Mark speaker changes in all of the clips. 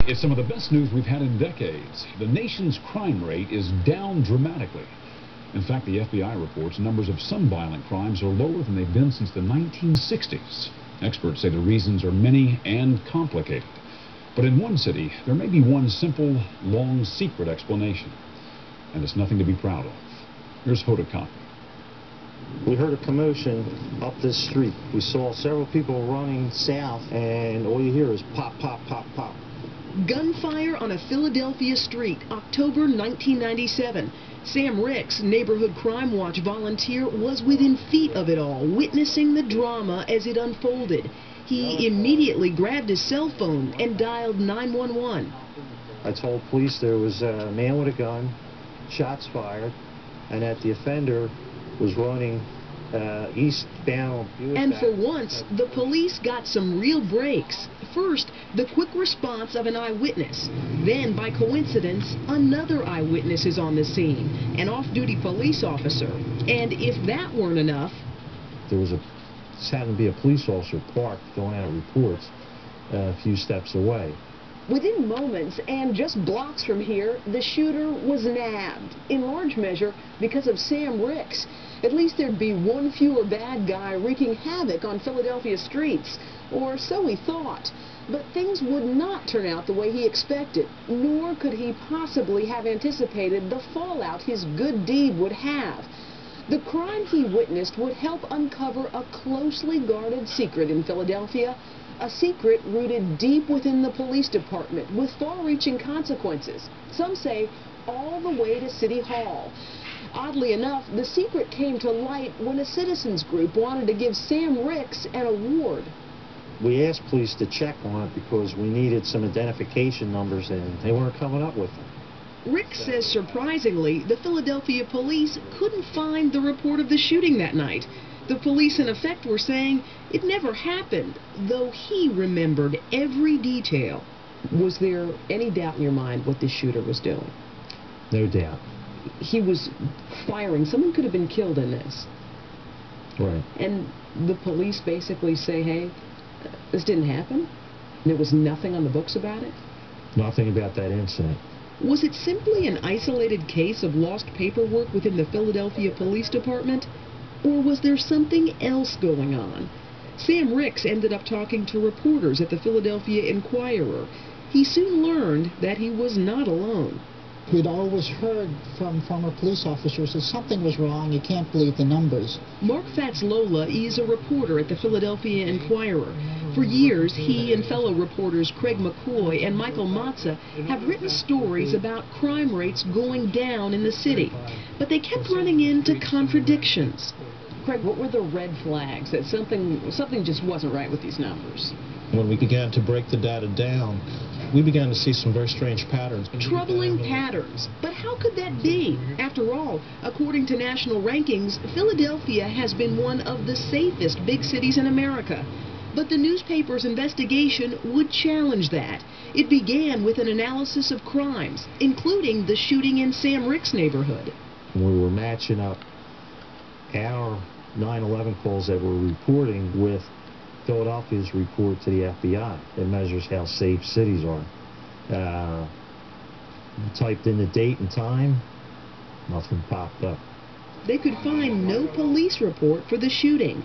Speaker 1: It's some of the best news we've had in decades. The nation's crime rate is down dramatically. In fact, the FBI reports numbers of some violent crimes are lower than they've been since the 1960s. Experts say the reasons are many and complicated. But in one city, there may be one simple, long, secret explanation. And it's nothing to be proud of. Here's Hoda Kotb.
Speaker 2: We heard a commotion up this street. We saw several people running south, and all you hear is pop, pop, pop, pop.
Speaker 3: Gunfire on a Philadelphia street, October 1997. Sam Ricks, neighborhood crime watch volunteer, was within feet of it all, witnessing the drama as it unfolded. He immediately grabbed his cell phone and dialed 911.
Speaker 2: I told police there was a man with a gun, shots fired, and that the offender was running eastbound.
Speaker 3: And for once, the police got some real breaks. First, the quick response of an eyewitness. Then, by coincidence, another eyewitness is on the scene, an off-duty police officer. And if that weren't enough,
Speaker 2: there was happened to be a police officer parked going out reports a few steps away.
Speaker 3: Within moments and just blocks from here, the shooter was nabbed, in large measure because of Sam Ricks. At least there'd be one fewer bad guy wreaking havoc on Philadelphia streets, or so he thought. But things would not turn out the way he expected, nor could he possibly have anticipated the fallout his good deed would have. The crime he witnessed would help uncover a closely guarded secret in Philadelphia, a secret rooted deep within the police department with far-reaching consequences. Some say all the way to City Hall. Oddly enough, the secret came to light when a citizens group wanted to give Sam Ricks an award.
Speaker 2: We asked police to check on it because we needed some identification numbers, and they weren't coming up with them.
Speaker 3: Ricks says surprisingly, the Philadelphia police couldn't find the report of the shooting that night. The police, in effect, were saying it never happened, though he remembered every detail. Was there any doubt in your mind what this shooter was doing?
Speaker 2: No doubt.
Speaker 3: He was firing. Someone could have been killed in this.
Speaker 2: Right.
Speaker 3: And the police basically say, hey, this didn't happen? There was nothing on the books about it?
Speaker 2: Nothing about that incident.
Speaker 3: Was it simply an isolated case of lost paperwork within the Philadelphia Police Department? Or was there something else going on? Sam Ricks ended up talking to reporters at the Philadelphia Inquirer. He soon learned that he was not alone.
Speaker 4: We'd always heard from former police officers that something was wrong. You can't believe the numbers.
Speaker 3: Mark Fatzlola is a reporter at the Philadelphia Inquirer. For years, he and fellow reporters Craig McCoy and Michael Matza have written stories about crime rates going down in the city. But they kept running into contradictions. Craig, what were the red flags that something just wasn't right with these numbers?
Speaker 5: When we began to break the data down, we began to see some very strange patterns.
Speaker 3: Troubling patterns. But how could that be? After all, according to national rankings, Philadelphia has been one of the safest big cities in America. But the newspaper's investigation would challenge that. It began with an analysis of crimes, including the shooting in Sam Ricks' neighborhood.
Speaker 2: We were matching up our 9/11 calls that we're reporting with Philadelphia's report to the FBI. It measures how safe cities are. Typed in the date and time, nothing popped up.
Speaker 3: They could find no police report for the shooting.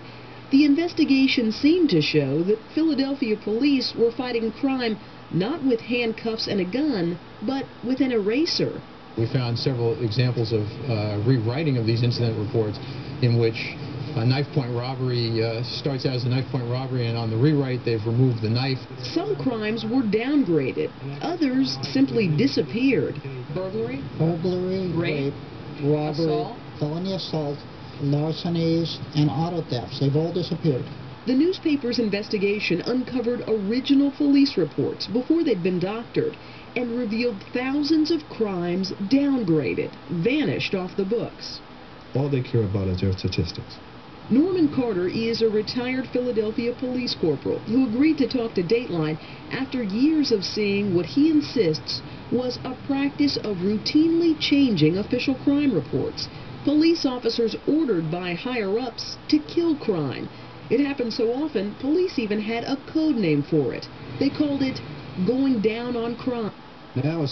Speaker 3: The investigation seemed to show that Philadelphia police were fighting crime not with handcuffs and a gun, but with an eraser.
Speaker 5: We found several examples of rewriting of these incident reports in which a knife-point robbery starts out as a knife-point robbery, and on the rewrite they've removed the knife.
Speaker 3: Some crimes were downgraded. Others simply disappeared. Burglary,
Speaker 4: rape, robbery,
Speaker 3: assault,
Speaker 4: felony assault, larcenies, and auto thefts. They've all disappeared.
Speaker 3: The newspaper's investigation uncovered original police reports before they'd been doctored and revealed thousands of crimes downgraded, vanished off the books.
Speaker 5: All they care about is their statistics.
Speaker 3: Norman Carter is a retired Philadelphia police corporal who agreed to talk to Dateline after years of seeing what he insists was a practice of routinely changing official crime reports. Police officers ordered by higher-ups to kill crime. It happened so often, police even had a code name for it. They called it going down on crime.
Speaker 6: Now,